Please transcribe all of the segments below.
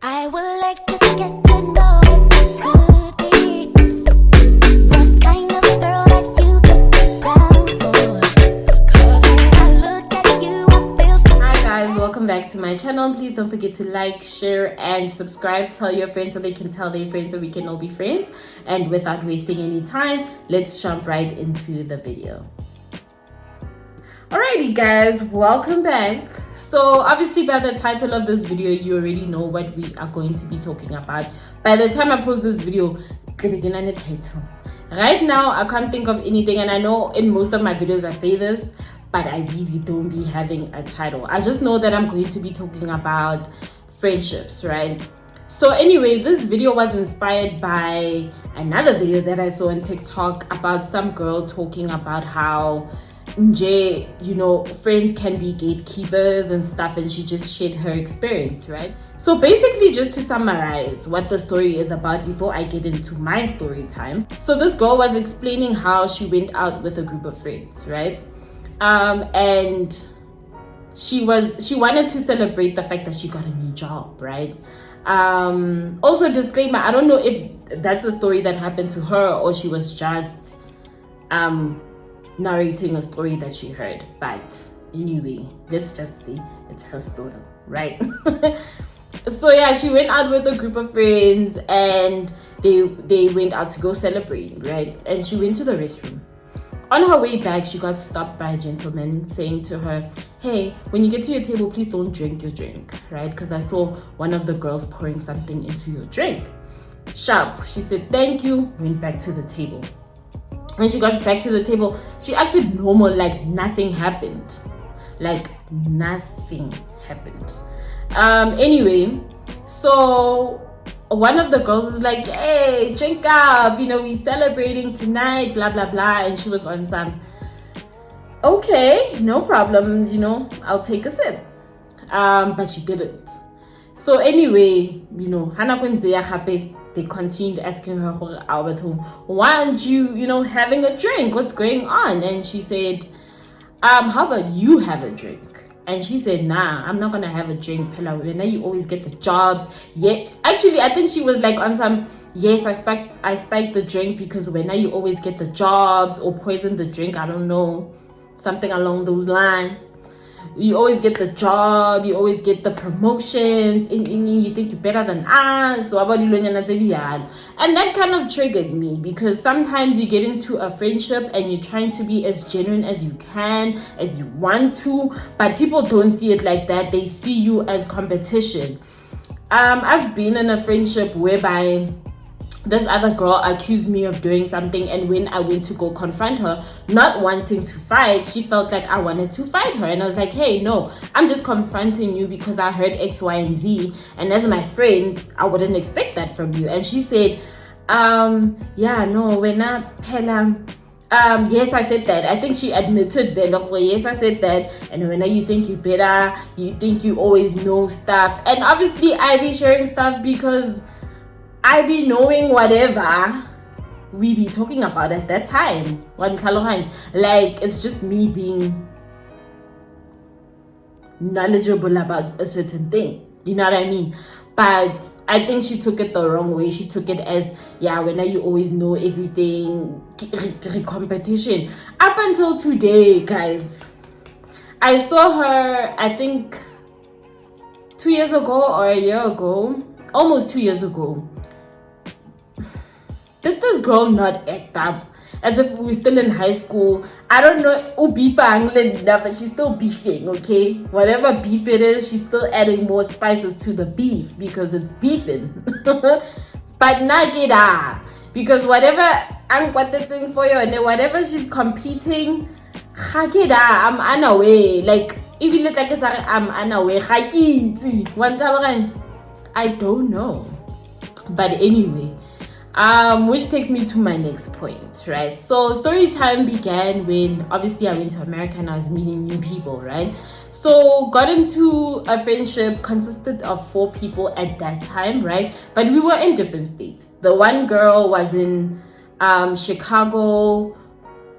I would like to get to know if you could be the kind of girl that you could be down for. 'Cause when I look at you, I feel so. Hi guys, welcome back to my channel. Please don't forget to like, share and subscribe. Tell your friends so they can tell their friends so we can all be friends. And without wasting any time, let's jump right into the video. Alrighty guys, welcome back. So obviously by the title of this video, you already know what we are going to be talking about. By the time I post this video, right now I can't think of anything, and I know in most of my videos I say this, but I really don't be having a title. I just know that I'm going to be talking about friendships, right? So anyway, this video was inspired by another video that I saw on TikTok about some girl talking about how friends can be gatekeepers and stuff, and she just shared her experience, right? So basically, just to summarize what the story is about before I get into my story time. So this girl was explaining how she went out with a group of friends, right? And she wanted to celebrate the fact that she got a new job, right? Also disclaimer, I don't know if that's a story that happened to her or she was just narrating a story that she heard, but anyway, let's just see it's her story, right? So yeah, she went out with a group of friends and they went out to go celebrate, right? And she went to the restroom. On her way back, she got stopped by a gentleman saying to her, hey, when you get to your table, please don't drink your drink, right? Because I saw one of the girls pouring something into your drink. Sharp, she said thank you, went back to the table. When she got back to the table, she acted normal, like nothing happened. Like nothing happened. Anyway, so one of the girls was like, hey, drink up, we're celebrating tonight, blah, blah, blah. And she was on some, okay, no problem, I'll take a sip. But she didn't. So anyway, Hana Kwenzeya Hape, they continued asking her, why aren't you, having a drink? What's going on? And she said, how about you have a drink? And she said, nah, I'm not gonna have a drink, Pella. Now you always get the jobs. Yeah, actually, I think she was like on some, yes, I spiked the drink because when now you always get the jobs or poison the drink. I don't know, something along those lines. You always get the job, you always get the promotions, and you think you're better than us. And that kind of triggered me, because sometimes you get into a friendship and you're trying to be as genuine as you can, as you want to, but people don't see it like that. They see you as competition. I've been in a friendship whereby this other girl accused me of doing something, and when I went to go confront her, not wanting to fight, she felt like I wanted to fight her. And I was like, hey, no, I'm just confronting you because I heard X, Y, and Z, and as my friend, I wouldn't expect that from you. And she said, yeah, no, we're not Pella. Yes, I said that. I think she admitted yes, I said that. And when you think you better, you think you always know stuff. And obviously I be sharing stuff because I be knowing whatever we be talking about at that time. Like, it's just me being knowledgeable about a certain thing. You know what I mean? But I think she took it the wrong way. She took it as, yeah, when you always know everything, competition. Up until today, guys, I saw her, I think 2 years ago or a year ago, almost 2 years ago. Did this girl not act up as if we were still in high school? I don't know, but she's still beefing, okay? Whatever beef it is, she's still adding more spices to the beef because it's beefing. But nagida, because whatever I'm quoting for you, and whatever she's competing, I'm unaware. Like, even like I'm unaware. I don't know. But anyway. Which takes me to my next point, right? So story time began when obviously I went to America and I was meeting new people, right? So got into a friendship, consisted of 4 people at that time, right? But we were in different states. The one girl was in Chicago,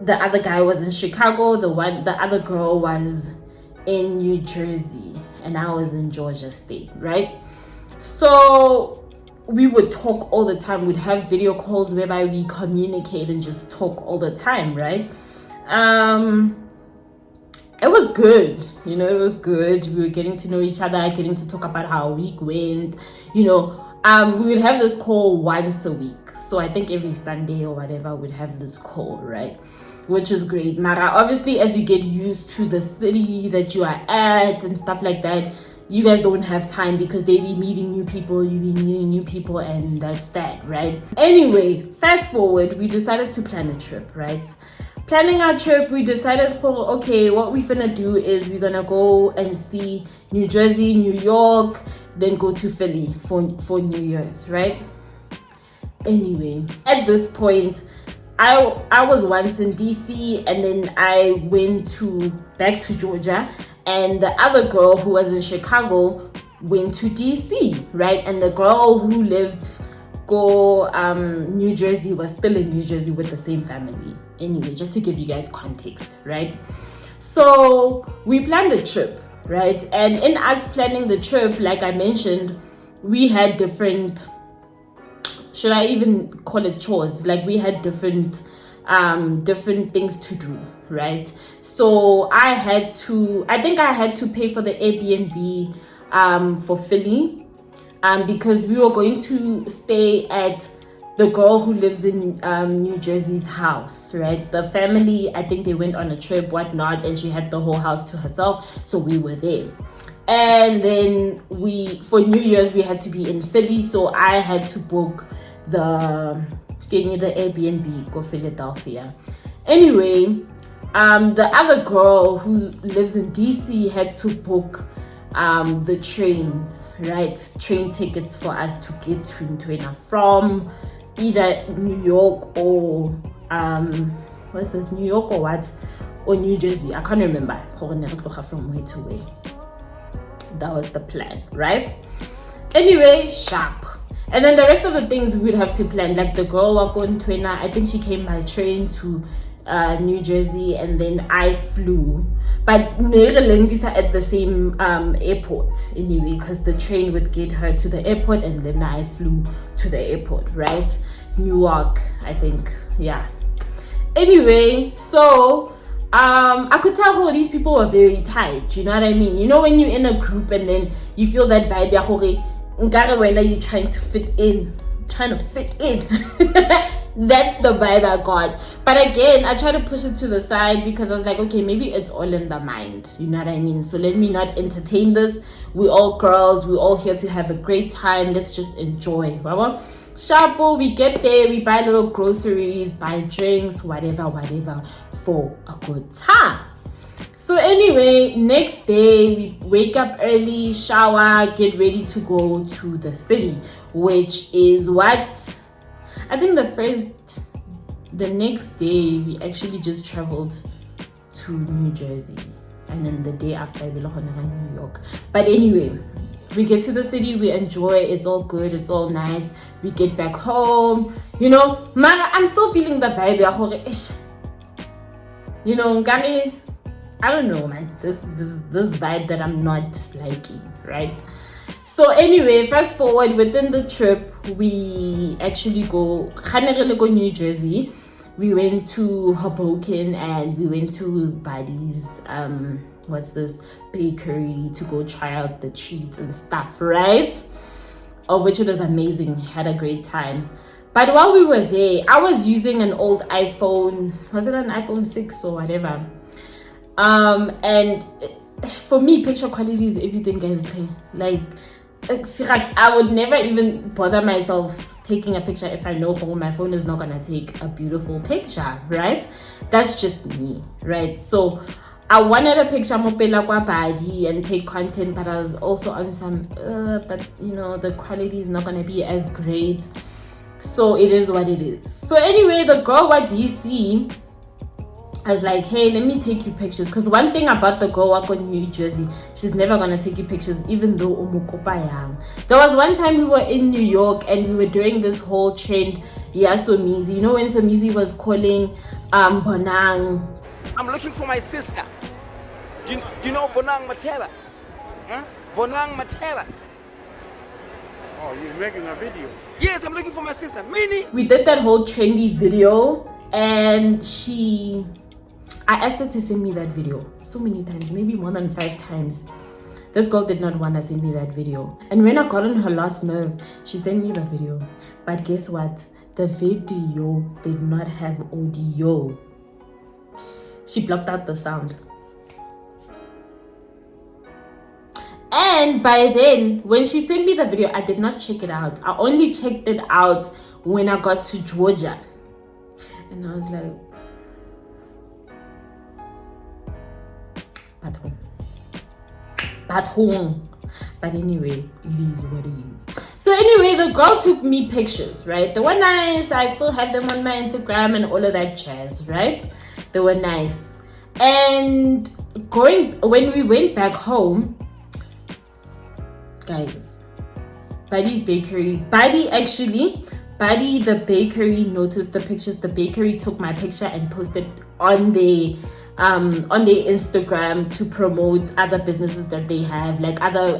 the other guy was in Chicago, the other girl was in New Jersey, and I was in Georgia State, right? So we would talk all the time. We'd have video calls whereby we communicate and just talk all the time, right? It was good, you know, it was good. We were getting to know each other, getting to talk about how our week went, you know. We would have this call once a week. So I think every Sunday or whatever, we'd have this call, right? Which is great. Mara, obviously, as you get used to the city that you are at and stuff like that, you guys don't have time because they be meeting new people, you be meeting new people, and that's that, right? Anyway, fast forward, we decided to plan a trip, right? Planning our trip, we decided, okay, what we're gonna do is we're gonna go and see New Jersey, New York, then go to Philly for New Year's, right? Anyway, at this point, I was once in DC, and then I went back to Georgia, and the other girl who was in Chicago went to DC, right? And the girl who lived New Jersey was still in New Jersey with the same family. Anyway, just to give you guys context, right? So we planned the trip, right? And in us planning the trip, like I mentioned, we had different, should I even call it chores? Like we had different things to do, right? So I think I had to pay for the Airbnb for Philly, because we were going to stay at the girl who lives in New Jersey's house, right? The family, I think they went on a trip, whatnot, and she had the whole house to herself, so we were there. And then for New Year's, we had to be in Philly, so I had to book the Airbnb, go Philadelphia. Anyway, the other girl who lives in DC had to book the trains, right? Train tickets for us to get to Ntwena from either New York or what's this, New York or what, or New Jersey, I can't remember from where to where. That was the plan, right? Anyway, sharp. And then the rest of the things we would have to plan, like the girl Wako Ntwena, I think she came by train to New Jersey, and then I flew, but Nerelendisa at the same airport anyway, because the train would get her to the airport, and then I flew to the airport, right? Newark, I think, yeah. Anyway, so I could tell how these people were very tight, you know what I mean? You know when you're in a group and then you feel that vibe, you're trying to fit in. That's the vibe I got. But again, I try to push it to the side because I was like, okay, maybe it's all in the mind, you know what I mean? So let me not entertain this. We're all girls, we're all here to have a great time. Let's just enjoy. Sharpo, we get there, we buy little groceries, buy drinks, whatever for a good time. So anyway, next day we wake up early, shower, get ready to go to the city, which is what I think the next day we actually just traveled to New Jersey, and then the day after we were in New York. But anyway, we get to the city, we enjoy, it's all good, it's all nice. We get back home, you know, man, I'm still feeling the vibe. You know, I don't know, man, this vibe that I'm not liking, right? So anyway, fast forward, within the trip, we actually go New Jersey. We went to Hoboken and we went to Buddy's bakery to go try out the treats and stuff, right? Of which it was amazing, had a great time. But while we were there, I was using an old iPhone, was it an iPhone 6 or whatever? And for me, picture quality is everything, guys. Like, I would never even bother myself taking a picture if I know my phone is not gonna take a beautiful picture, right? That's just me, right? So I wanted a picture mopela kwa body and take content, but I was also on some but you know, the quality is not gonna be as great, so it is what it is. So anyway, the girl at DC, I was like, hey, let me take you pictures. Because one thing about the girl up in New Jersey, she's never going to take you pictures, even though umukopa yang. There was one time we were in New York and we were doing this whole trend, Somizi. You know when Somizi was calling Bonang? I'm looking for my sister. Do you know Bonang Matera? Huh? Bonang Matera. Oh, you're making a video. Yes, I'm looking for my sister. Meaning? We did that whole trendy video, and I asked her to send me that video so many times, maybe more than 5 times. This girl did not want to send me that video. And when I got on her last nerve, she sent me the video. But guess what? The video did not have audio. She blocked out the sound. And by then, when she sent me the video, I did not check it out. I only checked it out when I got to Georgia. And I was like, but home. But anyway, it is what it is. So anyway, the girl took me pictures, right? They were nice. I still have them on my Instagram and all of that jazz, right? They were nice. And when we went back home, guys, Buddy's bakery, Buddy the bakery noticed the pictures. The bakery took my picture and posted on the Instagram to promote other businesses that they have, like other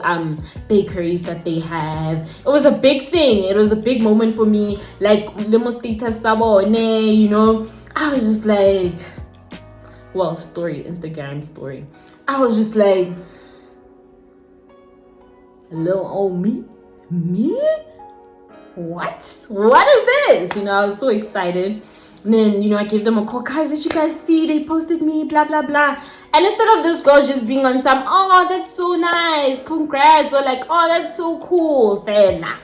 bakeries that they have. It was a big thing. It was a big moment for me. Like limo status sabone, you know. I was just like, well, Instagram story. I was just like, hello, oh me? What is this? You know, I was so excited. And then, you know, I gave them a call. Guys, did you guys see? They posted me, blah, blah, blah. And instead of this girl just being on some, oh, that's so nice, congrats, or like, oh, that's so cool, fela,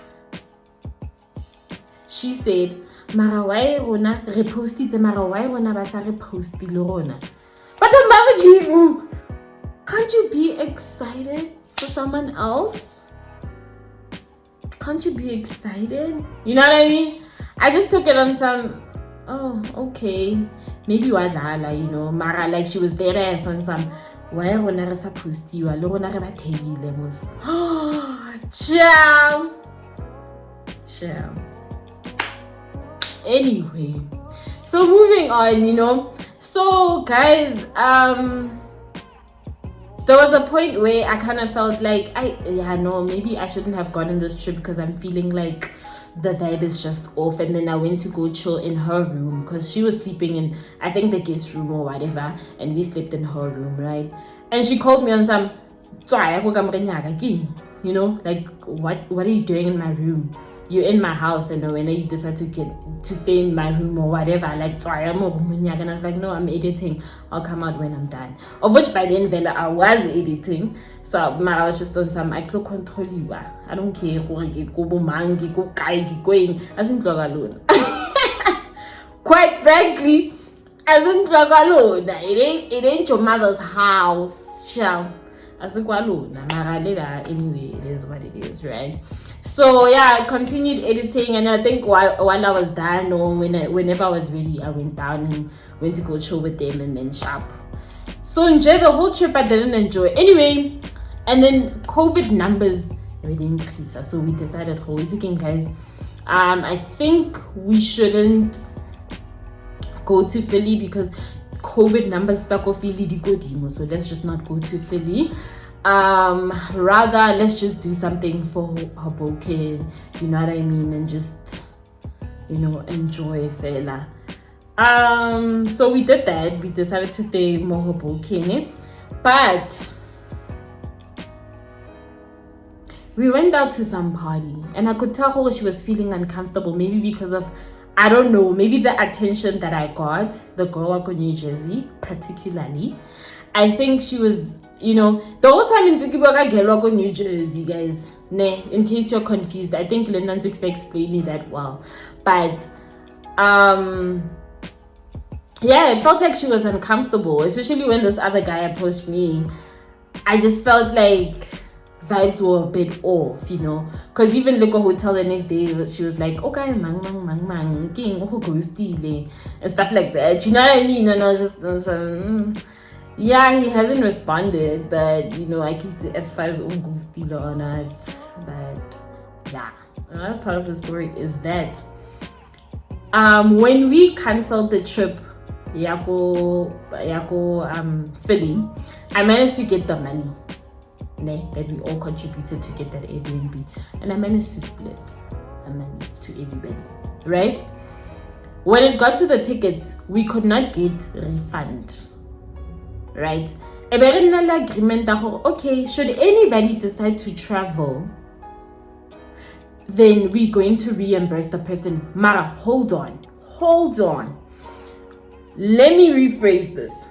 she said, mara why rona repostitse, mara why rona ba sa reposti le rona. But then, can't you be excited for someone else? Can't you be excited? You know what I mean? I just took it on some, oh, okay, maybe wadlala, you know, mara like she was there as on some, why rona re sa postiwa le rona re ba thegile mos. Ciao. Anyway, so moving on, you know. So guys, there was a point where I kind of felt like maybe I shouldn't have gone on this trip because I'm feeling like the vibe is just off. And then I went to go chill in her room because she was sleeping in, I think, the guest room or whatever, and we slept in her room, right? And she called me on some, you know, like, what are you doing in my room? You're in my house, and when you decide to stay in my room or whatever, like, and I was like, no, I'm editing. I'll come out when I'm done. Of which by then, Vela, I was editing. So I was just on some, I can control you. I don't care. Alone. Quite frankly, as in alone. It ain't your mother's house. Ciao. Anyway, it is what it is, right? So yeah, I continued editing, and I think while I was done, or whenever I was ready, I went down and went to go chill with them and then shop. So enjoy the whole trip. I didn't enjoy anyway. And then COVID numbers really increased, so we decided, again, guys, I think we shouldn't go to Philly because COVID numbers stuck off Philly di godimo, so let's just not go to Philly. Rather, let's just do something for Hoboken, you know what I mean, and just, you know, enjoy fela. So we did that. We decided to stay more Hoboken, but we went out to some party, and I could tell her she was feeling uncomfortable, maybe because of, I don't know, maybe the attention that I got, the girl up in New Jersey, particularly. I think she was, you know, the whole time in Zikiboga Gelwako, New Jersey, guys. In case you're confused, I think Lenanzix explained it that well. But yeah, it felt like she was uncomfortable, especially when this other guy approached me. I just felt like vibes were a bit off, you know, because even look at hotel the next day, she was like, okay, mang king ghostile and stuff like that, you know what I mean? And I was just yeah, he hasn't responded, but you know, I keep it as far as ghostile or not. But yeah, another part of the story is that when we canceled the trip Yako Philly, I managed to get the money. that we all contributed to get that Airbnb, and I managed to split the money to everybody, right? When it got to the tickets, we could not get refund, right? A very agreement that, okay, should anybody decide to travel, then we're going to reimburse the person. Mara, hold on. Let me rephrase this.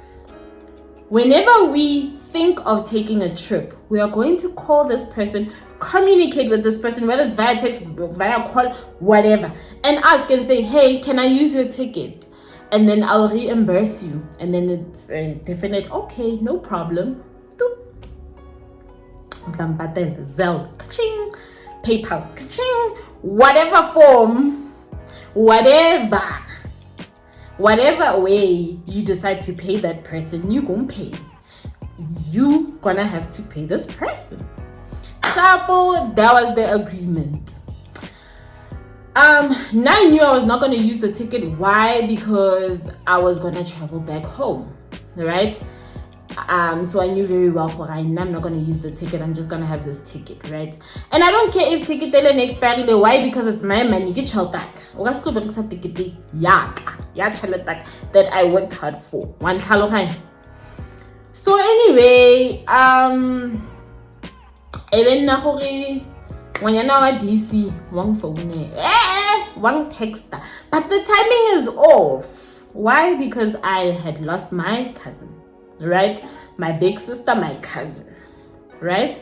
Whenever we think of taking a trip, we are going to call this person, communicate with this person, whether it's via text, via call, whatever, and ask and say, hey, can I use your ticket? And then I'll reimburse you. And then it's a definite, okay, no problem. Zelle, ka-ching, PayPal, ka-ching, whatever form, whatever way you decide to pay that person, you gonna pay. You gonna have to pay this person. Chapo, that was the agreement. Now I knew I was not gonna use the ticket. Why? Because I was gonna travel back home, right? So I knew very well for I'm not gonna use the ticket. I'm just gonna have this ticket, right? And I don't care if ticket expire. Why? Because it's my money. Get ticket that I worked hard for. One tlhaloganyo. So anyway, even na gore ngwanyana wa DC one phone one texter, but the timing is off. Why? Because I had lost my cousin, right? My big sister, my cousin, right?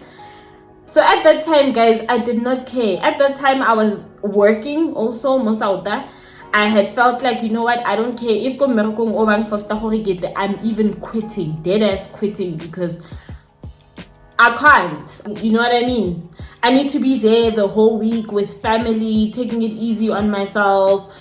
So at that time, guys, I did not care. At that time, I was working also, Mosauta. I had felt like, you know what, I don't care if I'm even quitting, dead ass quitting, because I can't, you know what I mean? I need to be there the whole week with family, taking it easy on myself,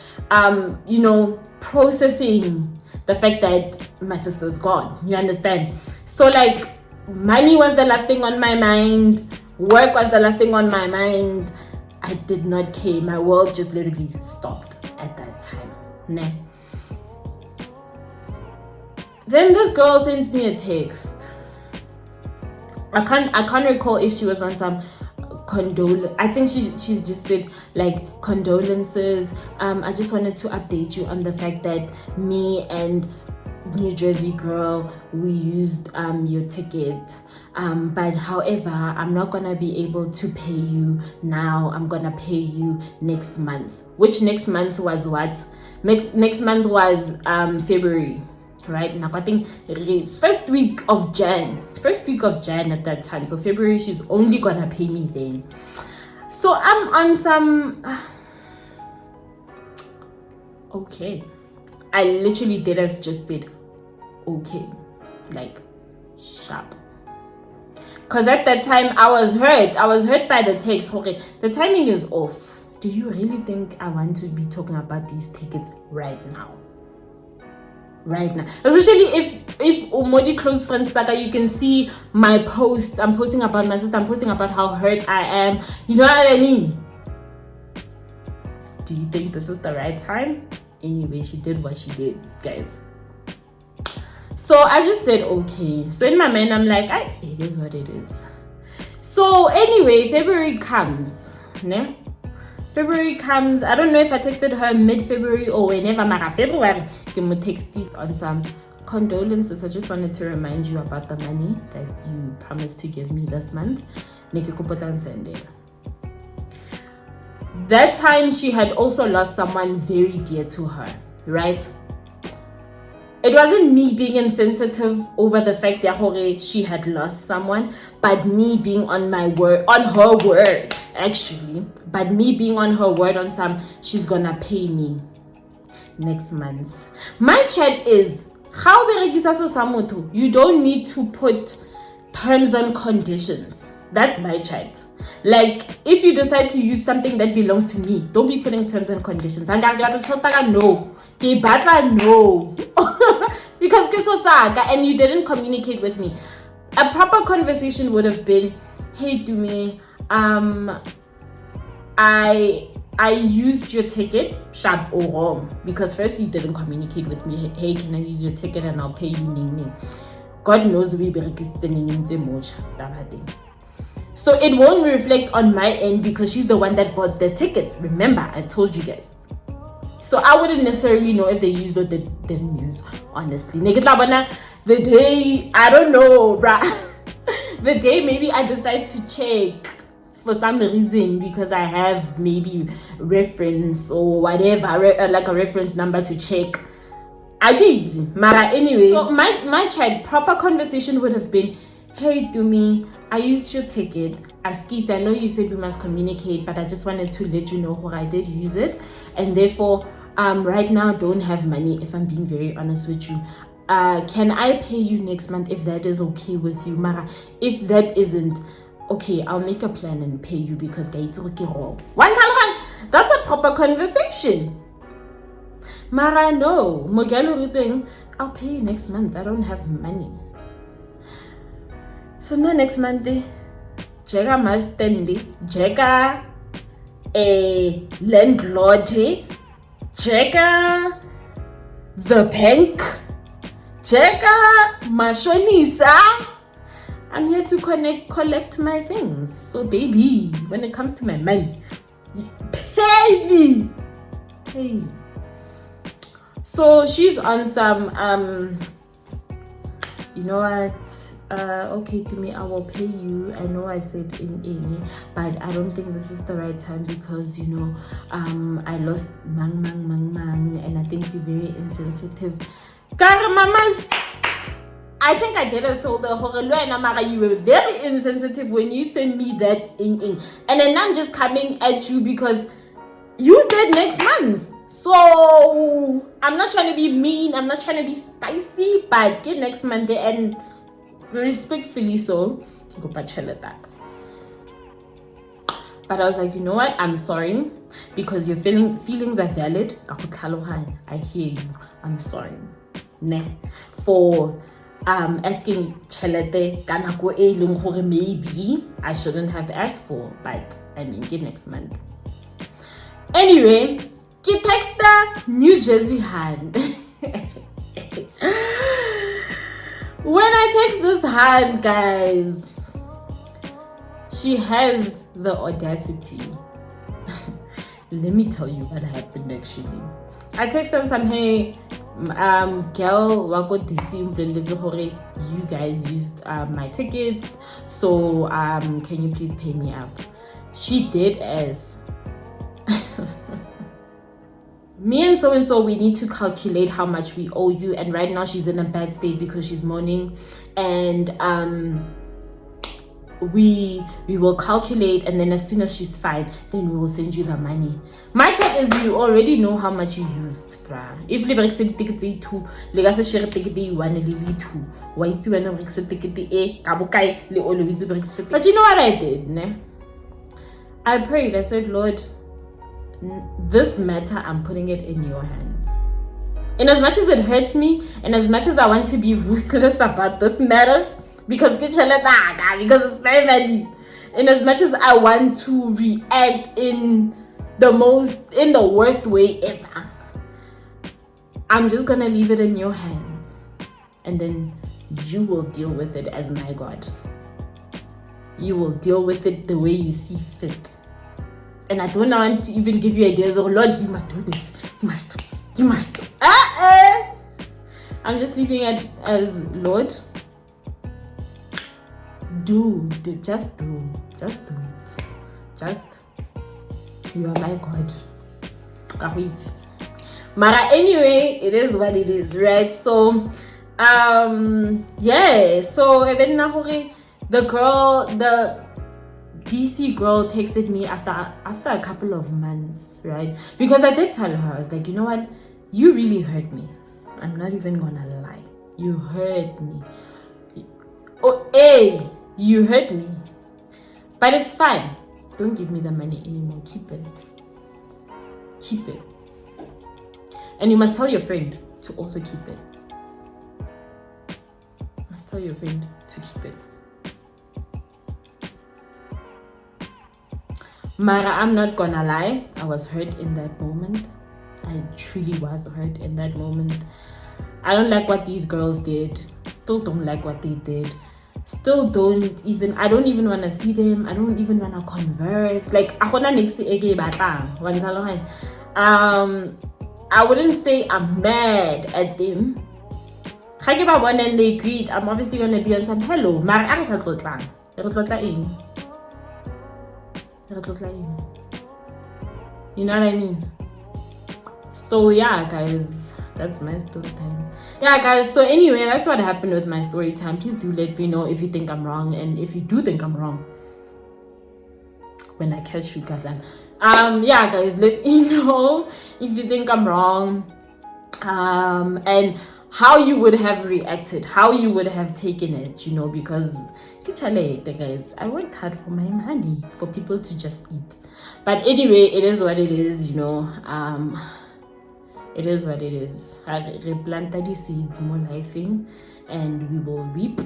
processing the fact that my sister's gone. You understand? So like, money was the last thing on my mind, work was the last thing on my mind. I did not care. My world just literally stopped at that time. Nah. Then this girl sends me a text. I can't recall if she was on some condolence. I think she just said like condolences. I just wanted to update you on the fact that me and New Jersey girl, we used your ticket. But however, I'm not gonna be able to pay you now. I'm gonna pay you next month. Which next month was what? Next month was February, right? Now I think first week of Jan at that time. So February, she's only gonna pay me then. So I'm on some okay. I literally did as just said okay, like sharp. Because at that time I was hurt by the text. Okay, the timing is off. Do you really think I want to be talking about these tickets right now? Especially if Omodi close friends Saka, you can see my posts. I'm posting about my sister, I'm posting about how hurt I am. You know what I mean? Do you think this is the right time? Anyway, she did what she did, guys. So I just said okay. So in my mind, I'm like, it is what it is. So anyway, February comes. Ne? February comes. I don't know if I texted her mid-February or whenever. February, I texted on some condolences. I just wanted to remind you about the money that you promised to give me this month. That time she had also lost someone very dear to her, right? It wasn't me being insensitive over the fact that she had lost someone, but me being on her word, actually. But me being on her word on some, she's gonna pay me next month. My chat is, you don't need to put terms and conditions. That's my chat. Like, if you decide to use something that belongs to me, don't be putting terms and conditions. No. No. Because and you didn't communicate with me. A proper conversation would have been, hey Dumi, I used your ticket, sharp or wrong, because first you didn't communicate with me. Hey, can I use your ticket and I'll pay you? God knows we be much that thing. So it won't reflect on my end because she's the one that bought the tickets. Remember, I told you guys. So I wouldn't necessarily know if they used or they didn't use, honestly. The day, I don't know, bruh. The day maybe I decide to check for some reason because I have maybe reference or whatever, like a reference number to check. I did. Mara, anyway, so my chat, proper conversation would have been, hey, Dumi, I used your ticket. Askis, I know you said we must communicate, but I just wanted to let you know where I did use it. And therefore, right now, don't have money, if I'm being very honest with you. Can I pay you next month if that is okay with you? Mara, if that isn't, okay, I'll make a plan and pay you because that's a proper conversation. Mara, no. I'll pay you next month. I don't have money. So now next month, Jega must stand, Jega a landlord, Jega the bank, Jega Mashonisa. I'm here to collect my things. So baby, when it comes to my money, pay me. So she's on some you know what? Okay, to me, I will pay you. I know I said in any, but I don't think this is the right time because I lost mang, and I think you're very insensitive. Mamas, I think I did as told her, you were very insensitive when you sent me that in. And then I'm just coming at you because you said next month. So I'm not trying to be mean, I'm not trying to be spicy, but get next month and respectfully so go bachelor back. But I was like, you know what, I'm sorry because your feelings are valid. I hear you. I'm sorry for asking chelete kanako e leng hore maybe I shouldn't have asked for, but I mean get next month. Anyway, ke texta New Jersey hand. When I text this hand, guys, she has the audacity. Let me tell you what happened actually. I texted some, hey, girl, wako DC, you guys used my tickets, so can you please pay me up? She did as me and so we need to calculate how much we owe you, and right now she's in a bad state because she's mourning, and we will calculate, and then as soon as she's fine, then we will send you the money. My check is you already know how much you used, bruh. If you send ticket two, legase share ticket one le two, why to when you ticket a kabukai le olo to break. But you know what I did, ne? I prayed. I said, Lord, this matter, I'm putting it in your hands. And as much as it hurts me, and as much as I want to be ruthless about this matter, because it's very valid, and as much as I want to react in the worst way ever, I'm just gonna leave it in your hands, and then you will deal with it as my God. You will deal with it the way you see fit. And I don't want to even give you ideas. Oh Lord, you must do this. You must. I'm just leaving it as Lord. Just do it. You are my God. Mara, anyway, it is what it is, right? So, yeah. So, the DC girl texted me after a couple of months, right? Because I did tell her, I was like, you know what? You really hurt me. I'm not even gonna lie. You hurt me. Oh, hey, you hurt me. But it's fine. Don't give me the money anymore. Keep it. And you must tell your friend to also keep it. Tell your friend to keep it. Mara, I'm not gonna lie, I was hurt in that moment. I truly was hurt in that moment. I don't like what these girls did. Still don't like what they did. still I don't even want to see them. I don't even want to converse. Like, I wouldn't say I'm mad at them. And they greet, I'm obviously going to be on some hello. You know what I mean? So yeah, guys, that's my story time. Yeah, guys, so anyway, that's what happened with my story time. Please do let me know if you think I'm wrong, and if you do think I'm wrong when I catch you guys. Yeah, guys, let me know if you think I'm wrong, and how you would have reacted, how you would have taken it, you know, because guys, I worked hard for my money, for people to just eat. But anyway, it is what it is, you know. It is what it is. We plant the seeds more lifing, and we will reap.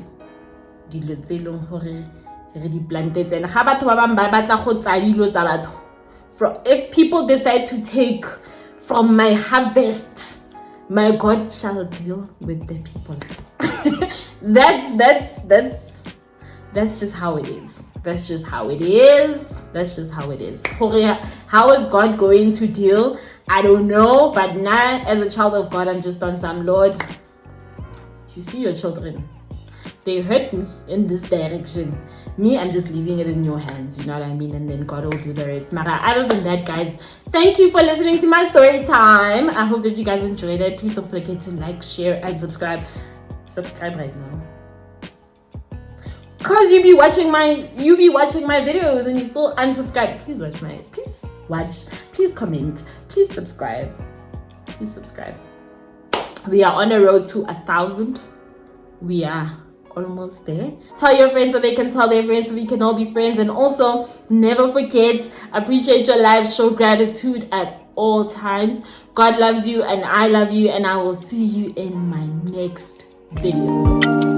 If people decide to take from my harvest, my God shall deal with the people. That's just how it is. That's just how it is. That's just how it is. How is God going to deal? I don't know. But now, as a child of God, I'm just on some, Lord, you see your children. They hurt me in this direction. Me, I'm just leaving it in your hands. You know what I mean? And then God will do the rest. Mara, other than that, guys, thank you for listening to my story time. I hope that you guys enjoyed it. Please don't forget to like, share, and subscribe. Subscribe right now. Cause you be watching my videos and you still unsubscribe. Please comment, please subscribe. We are on a road to 1,000. We are almost there. Tell your friends so they can tell their friends so we can all be friends. And also, never forget, appreciate your life, show gratitude at all times. God loves you and I love you, and I will see you in my next video.